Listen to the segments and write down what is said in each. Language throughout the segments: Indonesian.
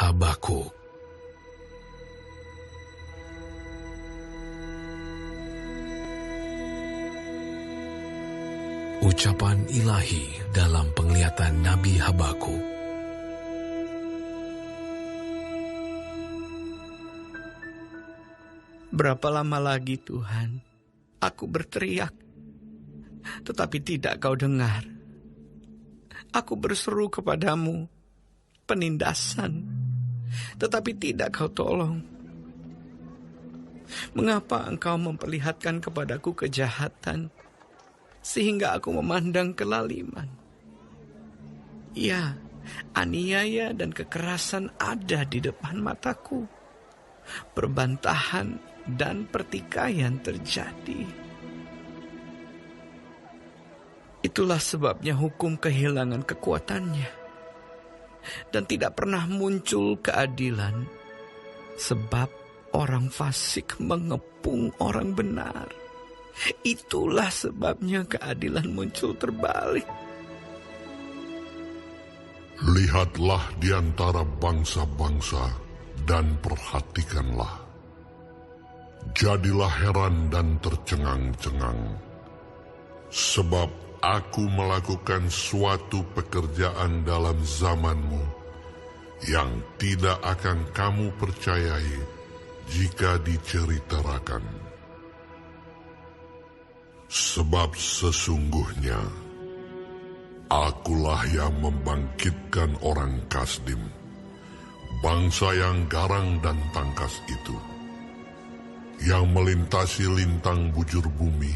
Habakuk. Ucapan ilahi dalam penglihatan Nabi Habakuk. Berapa lama lagi Tuhan, aku berteriak, tetapi tidak kau dengar. Aku berseru kepadamu, penindasan, tetapi tidak kau tolong. Mengapa engkau memperlihatkan kepadaku kejahatan, sehingga aku memandang kelaliman? Ya, aniaya dan kekerasan ada di depan mataku. Perbantahan dan pertikaian terjadi. Itulah sebabnya hukum kehilangan kekuatannya, dan tidak pernah muncul keadilan, sebab orang fasik mengepung orang benar. Itulah sebabnya keadilan muncul terbalik. Lihatlah di antara bangsa-bangsa dan perhatikanlah. Jadilah heran dan tercengang-cengang, sebab aku melakukan suatu pekerjaan dalam zamanmu yang tidak akan kamu percayai jika diceritakan. Sebab sesungguhnya akulah yang membangkitkan orang Kasdim, bangsa yang garang dan tangkas itu, yang melintasi lintang bujur bumi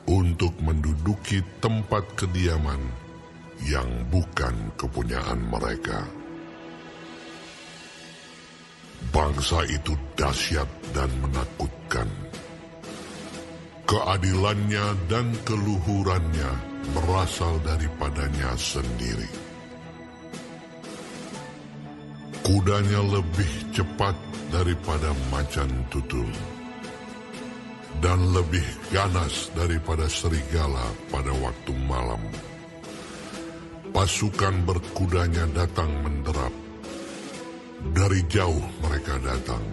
untuk menduduki tempat kediaman yang bukan kepunyaan mereka. Bangsa itu dahsyat dan menakutkan. Keadilannya dan keluhurannya berasal daripadanya sendiri. Kudanya lebih cepat daripada macan tutul, dan lebih ganas daripada serigala pada waktu malam. Pasukan berkudanya datang menderap. Dari jauh mereka datang,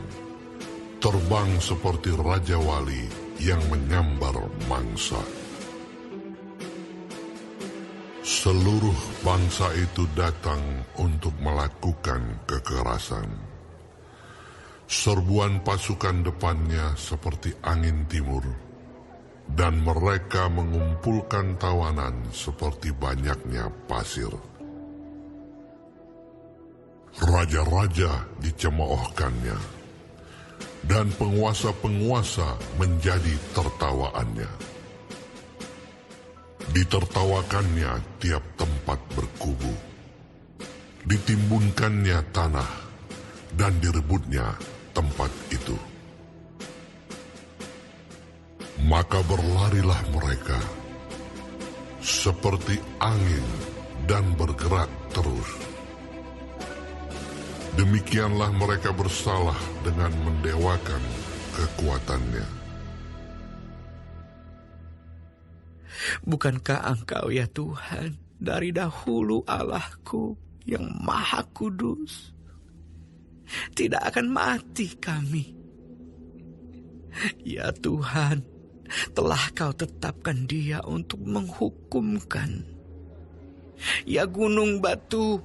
terbang seperti Raja Wali yang menyambar mangsa. Seluruh bangsa itu datang untuk melakukan kekerasan. Serbuan pasukan depannya seperti angin timur, dan mereka mengumpulkan tawanan seperti banyaknya pasir. Raja-raja dicemoohkannya, dan penguasa-penguasa menjadi tertawaannya. Ditertawakannya tiap tempat berkubu, ditimbunkannya tanah, dan direbutnya tempat itu. Maka berlarilah mereka seperti angin dan bergerak terus. Demikianlah mereka bersalah dengan mendewakan kekuatannya. Bukankah Engkau ya Tuhan dari dahulu Allahku yang Maha Kudus? Tidak akan mati kami. Ya Tuhan, telah Kau tetapkan Dia untuk menghukumkan. Ya gunung batu,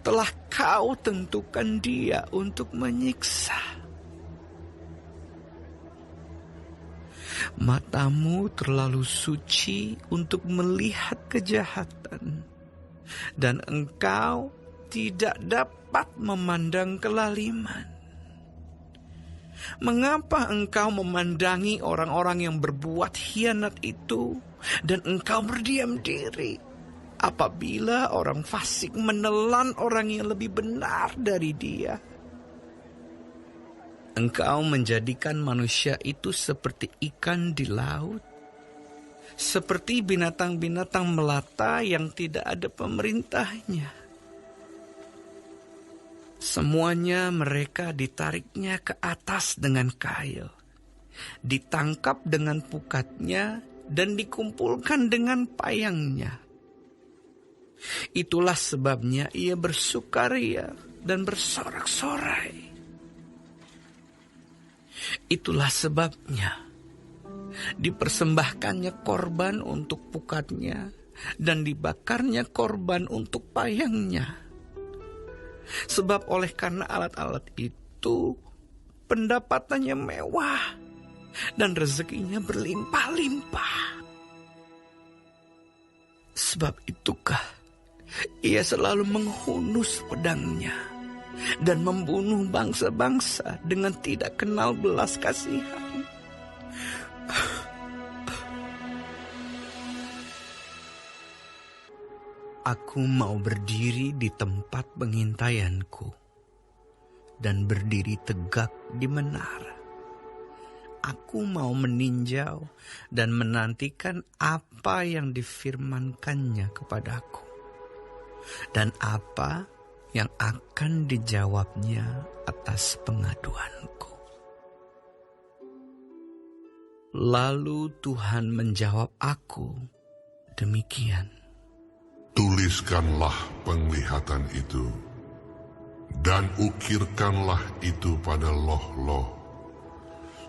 telah Kau tentukan Dia untuk menyiksa. Matamu terlalu suci untuk melihat kejahatan, dan Engkau tidak dapat memandang kelaliman. Mengapa Engkau memandangi orang-orang yang berbuat khianat itu, dan Engkau berdiam diri apabila orang fasik menelan orang yang lebih benar dari dia? Engkau menjadikan manusia itu seperti ikan di laut, seperti binatang-binatang melata yang tidak ada pemerintahnya. Semuanya mereka ditariknya ke atas dengan kail, ditangkap dengan pukatnya, dan dikumpulkan dengan payangnya. Itulah sebabnya ia bersukaria dan bersorak-sorai. Itulah sebabnya dipersembahkannya korban untuk pukatnya dan dibakarnya korban untuk payangnya. Sebab oleh karena alat-alat itu pendapatannya mewah dan rezekinya berlimpah-limpah. Sebab itukah ia selalu menghunus pedangnya dan membunuh bangsa-bangsa dengan tidak kenal belas kasihan. Aku mau berdiri di tempat pengintaianku dan berdiri tegak di menara. Aku mau meninjau dan menantikan apa yang difirmankannya kepadaku dan apa yang akan dijawabnya atas pengaduanku. Lalu Tuhan menjawab aku demikian. Tuliskanlah penglihatan itu, dan ukirkanlah itu pada loh-loh,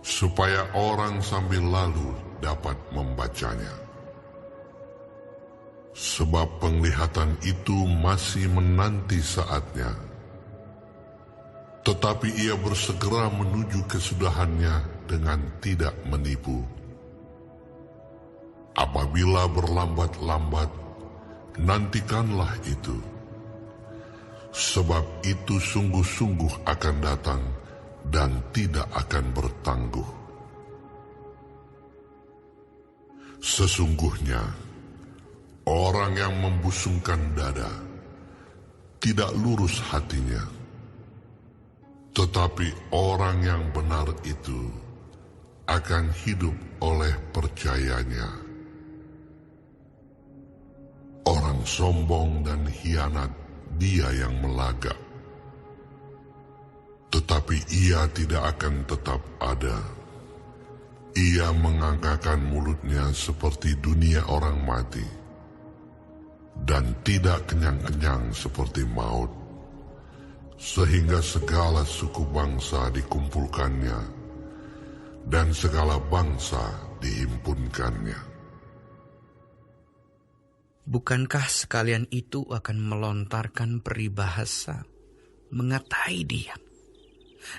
supaya orang sambil lalu dapat membacanya. Sebab penglihatan itu masih menanti saatnya, tetapi ia bersegera menuju kesudahannya dengan tidak menipu. Apabila berlambat-lambat, nantikanlah itu, sebab itu sungguh-sungguh akan datang dan tidak akan bertangguh. Sesungguhnya, orang yang membusungkan dada tidak lurus hatinya, tetapi orang yang benar itu akan hidup oleh percayanya. Orang sombong dan hianat dia yang melagak, tetapi ia tidak akan tetap ada. Ia mengangkakan mulutnya seperti dunia orang mati, dan tidak kenyang-kenyang seperti maut, sehingga segala suku bangsa dikumpulkannya, dan segala bangsa dihimpunkannya. Bukankah sekalian itu akan melontarkan peribahasa, mengatai dia,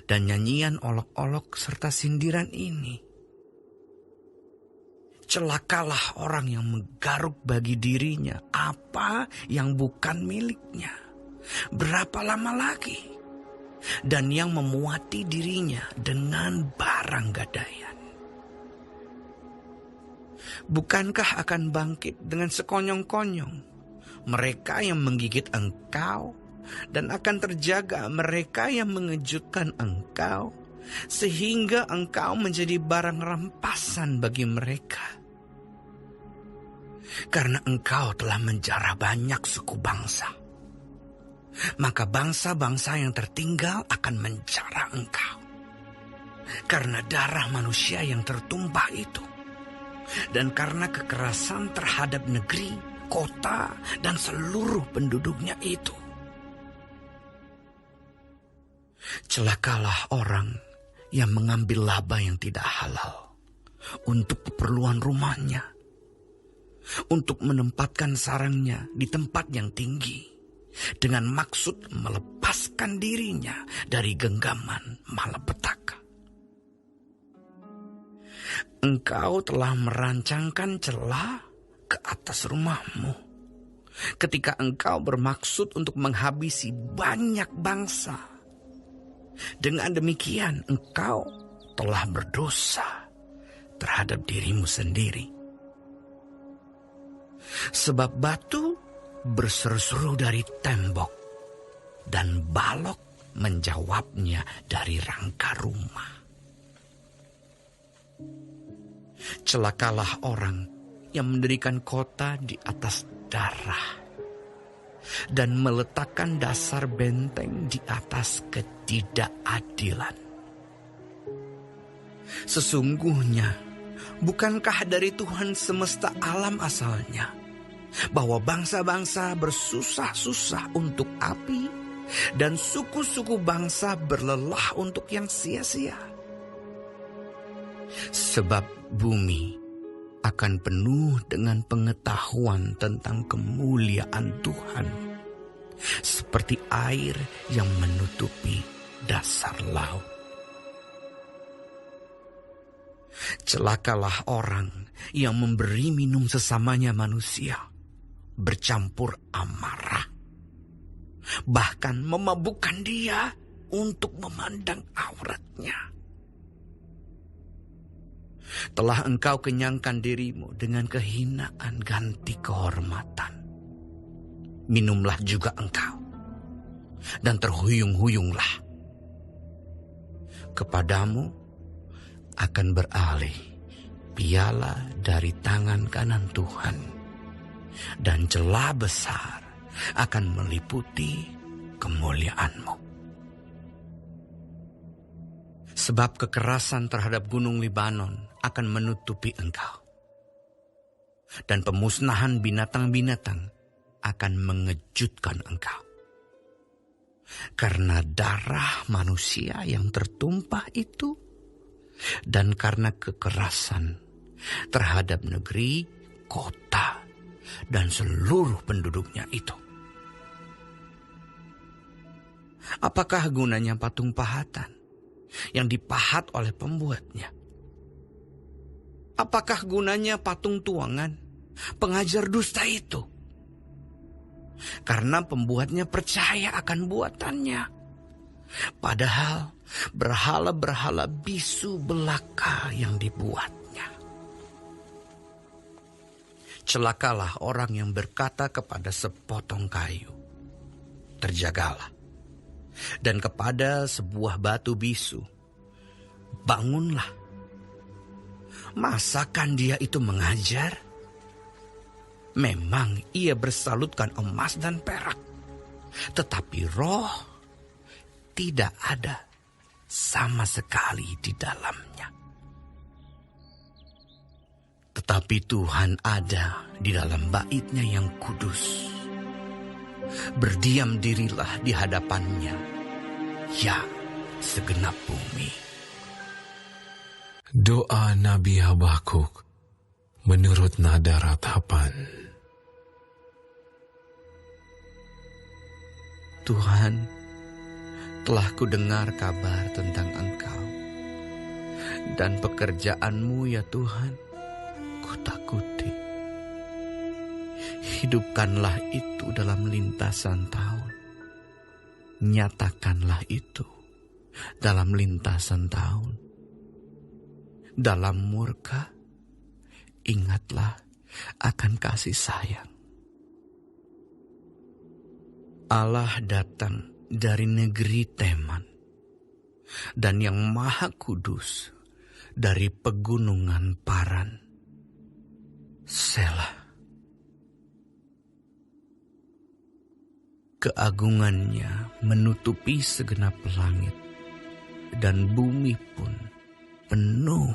dan nyanyian olok-olok serta sindiran ini? Celakalah orang yang menggaruk bagi dirinya apa yang bukan miliknya. Berapa lama lagi? Dan yang memuati dirinya dengan barang gadaian. Bukankah akan bangkit dengan sekonyong-konyong mereka yang menggigit engkau, dan akan terjaga mereka yang mengejutkan engkau, sehingga engkau menjadi barang rampasan bagi mereka? Karena engkau telah menjarah banyak suku bangsa, maka bangsa-bangsa yang tertinggal akan menjarah engkau. Karena darah manusia yang tertumpah itu, dan karena kekerasan terhadap negeri, kota, dan seluruh penduduknya itu. Celakalah orang yang mengambil laba yang tidak halal untuk keperluan rumahnya, untuk menempatkan sarangnya di tempat yang tinggi, dengan maksud melepaskan dirinya dari genggaman malapetaka. Engkau telah merancangkan celah ke atas rumahmu ketika engkau bermaksud untuk menghabisi banyak bangsa. Dengan demikian engkau telah berdosa terhadap dirimu sendiri. Sebab batu berseru-seru dari tembok, dan balok menjawabnya dari rangka rumah. Celakalah orang yang mendirikan kota di atas darah dan meletakkan dasar benteng di atas ketidakadilan. Sesungguhnya, bukankah dari Tuhan semesta alam asalnya bahwa bangsa-bangsa bersusah-susah untuk api dan suku-suku bangsa berlelah untuk yang sia-sia. Sebab bumi akan penuh dengan pengetahuan tentang kemuliaan Tuhan, seperti air yang menutupi dasar laut. Celakalah orang yang memberi minum sesamanya manusia, bercampur amarah, bahkan memabukkan dia untuk memandang auratnya. Telah engkau kenyangkan dirimu dengan kehinaan ganti kehormatan. Minumlah juga engkau, dan terhuyung-huyunglah. Kepadamu akan beralih piala dari tangan kanan Tuhan, dan celah besar akan meliputi kemuliaan-Mu. Sebab kekerasan terhadap gunung Libanon akan menutupi engkau, dan pemusnahan binatang-binatang akan mengejutkan engkau. Karena darah manusia yang tertumpah itu, dan karena kekerasan terhadap negeri, kota, dan seluruh penduduknya itu. Apakah gunanya patung pahatan yang dipahat oleh pembuatnya? Apakah gunanya patung tuangan pengajar dusta itu? Karena pembuatnya percaya akan buatannya. Padahal berhala-berhala bisu belaka yang dibuatnya. Celakalah orang yang berkata kepada sepotong kayu, terjagalah. Dan kepada sebuah batu bisu, bangunlah. Masakan dia itu mengajar? Memang ia bersalutkan emas dan perak, tetapi roh tidak ada sama sekali di dalamnya. Tetapi Tuhan ada di dalam bait-Nya yang kudus. Berdiam dirilah di hadapan-Nya, ya segenap bumi. Doa Nabi Habakuk menurut nada ratapan. Tuhan, telah kudengar kabar tentang Engkau, dan pekerjaan-Mu ya Tuhan, kutakuti. Hidupkanlah itu dalam lintasan tahun. Nyatakanlah itu dalam lintasan tahun. Dalam murka, ingatlah akan kasih sayang. Allah datang dari negeri Teman, dan yang Maha Kudus dari pegunungan Paran. Selah. Keagungannya menutupi segenap langit, dan bumi pun penuh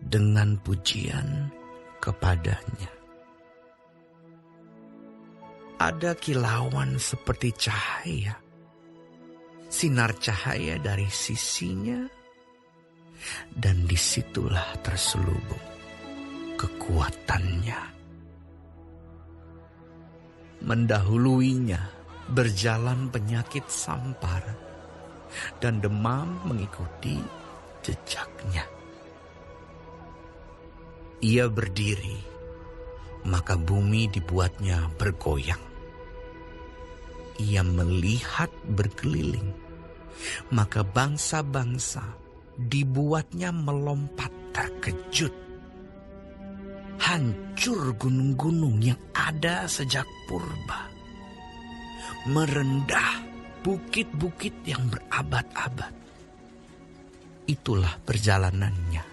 dengan pujian kepadanya. Ada kilauan seperti cahaya, sinar cahaya dari sisinya, dan disitulah terselubung kekuatannya. Mendahuluinya berjalan penyakit sampar, dan demam mengikuti jejaknya. Ia berdiri, maka bumi dibuatnya bergoyang. Ia melihat berkeliling, maka bangsa-bangsa dibuatnya melompat terkejut. Hancur gunung-gunung yang ada sejak purba. Merendah bukit-bukit yang berabad-abad. Itulah perjalanannya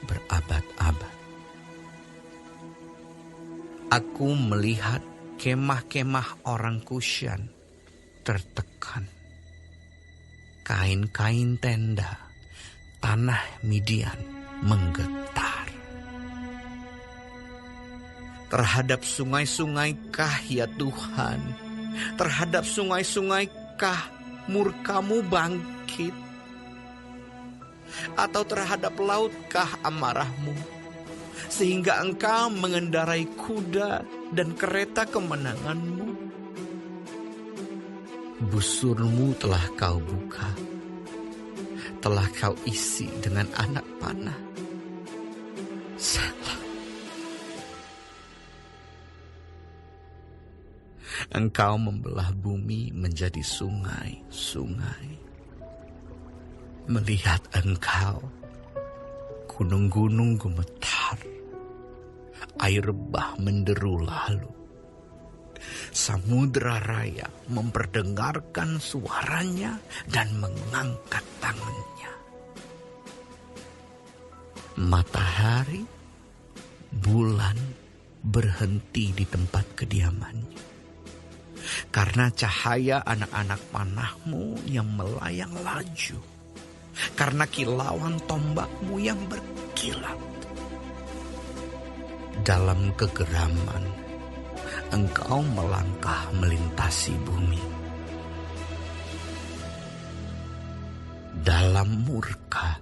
berabad-abad. Aku melihat kemah-kemah orang Kusyan tertekan. Kain-kain tenda tanah Midian menggetar. Terhadap sungai-sungai kah ya Tuhan? Terhadap sungai-sungai kah murkamu bangkit? Atau terhadap lautkah amarahmu, sehingga engkau mengendarai kuda dan kereta kemenanganmu? Busurmu telah kau buka, telah kau isi dengan anak panah. Selah. Engkau membelah bumi menjadi sungai-sungai. Melihat engkau, gunung-gunung gemetar, air bah menderu lalu. Samudra raya memperdengarkan suaranya dan mengangkat tangannya. Matahari, bulan berhenti di tempat kediamannya, karena cahaya anak-anak panahmu yang melayang laju, karena kilauan tombakmu yang berkilat. Dalam kegeraman, engkau melangkah melintasi bumi. Dalam murka,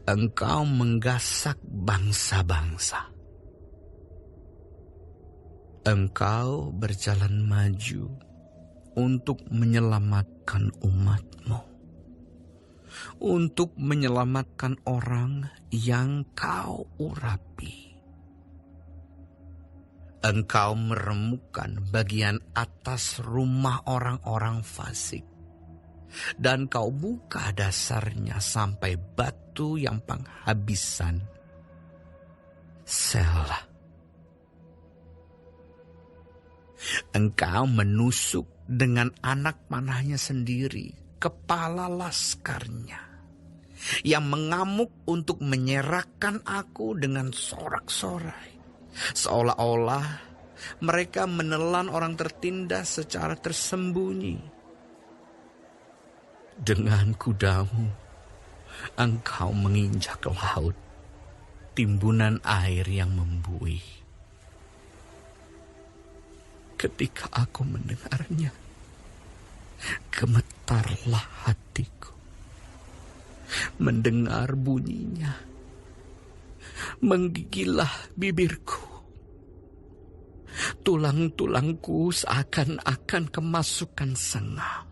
engkau menggasak bangsa-bangsa. Engkau berjalan maju untuk menyelamatkan umatmu, untuk menyelamatkan orang yang kau urapi. Engkau meremukkan bagian atas rumah orang-orang fasik, dan kau buka dasarnya sampai batu yang penghabisan. Selah. Engkau menusuk dengan anak panahnya sendiri kepala laskarnya, yang mengamuk untuk menyerahkan aku dengan sorak-sorai, seolah-olah mereka menelan orang tertindas secara tersembunyi. Dengan kudamu, engkau menginjak laut, timbunan air yang membuih. Ketika aku mendengarnya, gemetarlah hatiku. Mendengar bunyinya, menggigilah bibirku. Tulang-tulangku seakan-akan kemasukan sengah,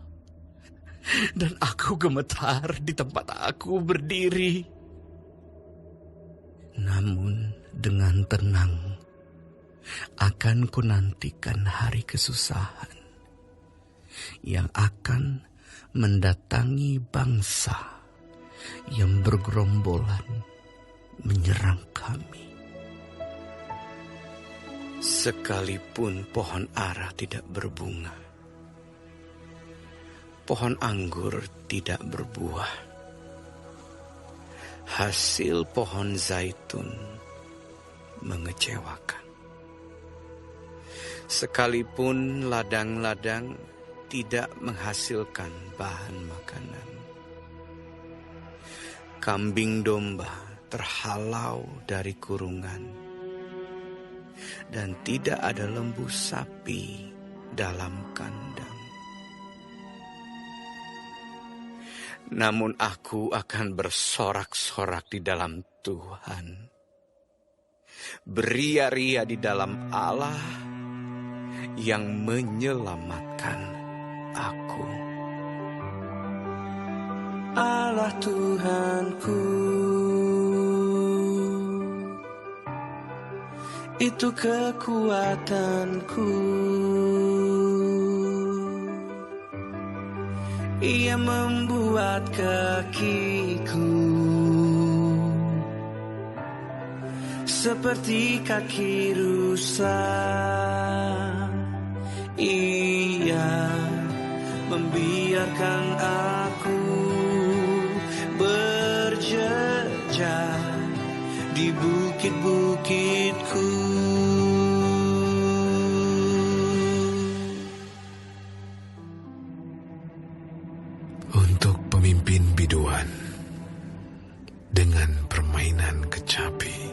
dan aku gemetar di tempat aku berdiri. Namun dengan tenang akan kunantikan hari kesusahan yang akan mendatangi bangsa yang bergerombolan menyerang kami. Sekalipun pohon ara tidak berbunga, pohon anggur tidak berbuah, hasil pohon zaitun mengecewakan. Sekalipun ladang-ladang tidak menghasilkan bahan makanan, kambing domba terhalau dari kurungan, dan tidak ada lembu sapi dalam kandang. Namun aku akan bersorak-sorak di dalam Tuhan, beria-ria di dalam Allah yang menyelamatkan aku. Allah Tuhanku, itu kekuatanku. Ia membuat kakiku seperti kaki rusa. Ia membiarkan aku berjejak di bukit-bukitku. Untuk pemimpin biduan dengan permainan kecapi,